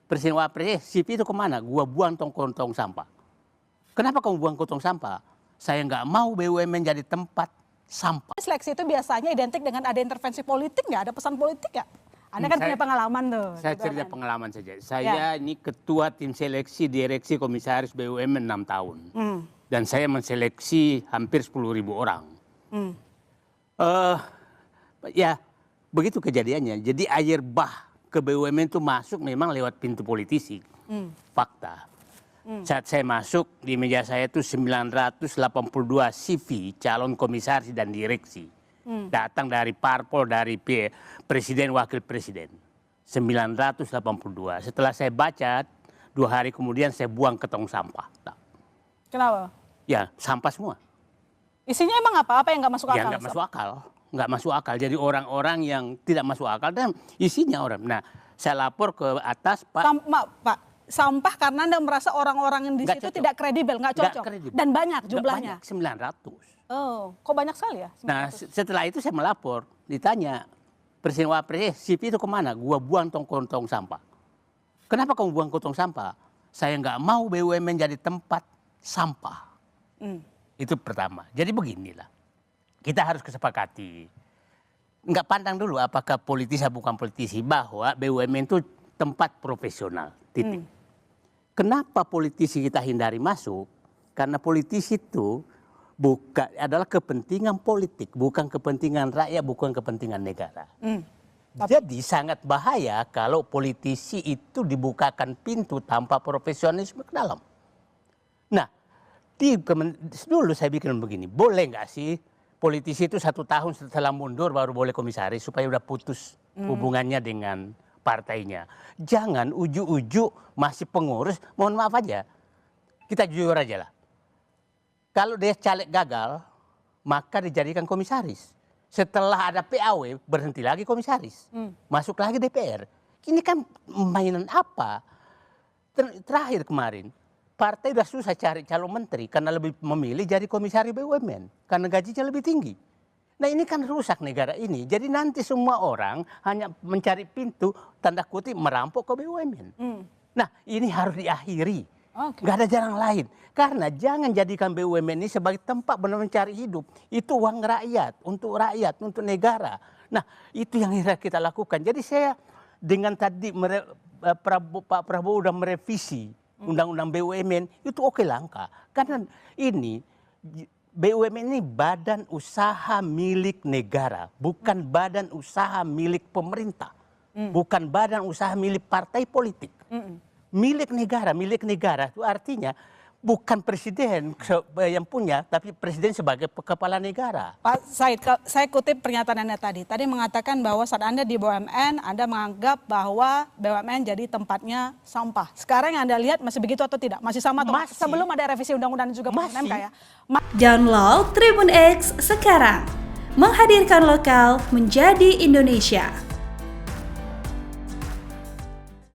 Presiden Wapres, CV itu kemana? Gua buang tong sampah. Kenapa kamu buang ke tong sampah? Saya nggak mau BUMN jadi tempat sampah. Seleksi itu biasanya identik dengan ada intervensi politik nggak? Ada pesan politik nggak? Anda kan punya pengalaman tuh. Saya cerita pengalaman saja. Saya ini ketua tim seleksi direksi komisaris BUMN 6 tahun. Dan saya menseleksi hampir 10.000 orang. Ya begitu kejadiannya. Jadi air bah ke BUMN itu masuk memang lewat pintu politisi. Fakta. Saat saya masuk di meja saya itu 982 CV calon komisaris dan direksi. Datang dari parpol, dari presiden, wakil presiden. 982. Setelah saya baca, 2 hari kemudian saya buang ke tong sampah. Kenapa? Ya, sampah semua. Isinya emang apa? Apa yang nggak masuk akal? Ya, nggak masuk akal. Nggak masuk akal. Jadi orang-orang yang tidak masuk akal dan isinya orang. Nah, saya lapor ke atas, Pak. Pak, sampah karena Anda merasa orang-orang yang di situ tidak kredibel, nggak cocok. Dan banyak jumlahnya. Banyak, 900. Oh, kok banyak sekali ya? 900. Nah, setelah itu saya melapor, ditanya, Presiden Wapres, CV itu kemana? Gua buang tong sampah. Kenapa kamu buang ke tong sampah? Saya nggak mau BUMN jadi tempat sampah. Itu pertama. Jadi beginilah, kita harus kesepakati. Nggak pandang dulu apakah politisi atau bukan politisi, bahwa BUMN itu tempat profesional, titik. Kenapa politisi kita hindari masuk? Karena politisi itu adalah kepentingan politik, bukan kepentingan rakyat, bukan kepentingan negara. Jadi sangat bahaya kalau politisi itu dibukakan pintu tanpa profesionalisme ke dalam. Nah, dulu saya bikin begini, boleh nggak sih politisi itu 1 tahun setelah mundur baru boleh komisaris supaya udah putus hubungannya dengan partainya. Jangan ujuk-ujuk masih pengurus, mohon maaf aja, kita jujur aja lah. Kalau dia caleg gagal, maka dijadikan komisaris. Setelah ada PAW, berhenti lagi komisaris. Masuk lagi DPR. Ini kan mainan apa? Terakhir kemarin, partai sudah susah cari calon menteri karena lebih memilih jadi komisaris BUMN. Karena gajinya lebih tinggi. Nah ini kan rusak negara ini. Jadi nanti semua orang hanya mencari pintu, tanda kutip, merampok ke BUMN. Nah ini harus diakhiri. Nggak ada jalan lain. Karena jangan jadikan BUMN ini sebagai tempat benar mencari hidup. Itu uang rakyat, untuk negara. Nah itu yang kita lakukan. Jadi saya dengan tadi Pak Prabowo sudah merevisi Undang-Undang BUMN, itu oke langkah. Karena ini BUMN ini badan usaha milik negara, bukan badan usaha milik pemerintah. Bukan badan usaha milik partai politik. Milik negara itu artinya bukan presiden yang punya, tapi presiden sebagai kepala negara. Pak Said, saya kutip pernyataan Anda tadi. Tadi mengatakan bahwa saat Anda di BUMN, Anda menganggap bahwa BUMN jadi tempatnya sampah. Sekarang yang Anda lihat masih begitu atau tidak? Masih sama atau masih? Sebelum ada revisi undang-undang juga MK ya? Download Tribun X sekarang. Menghadirkan lokal menjadi Indonesia.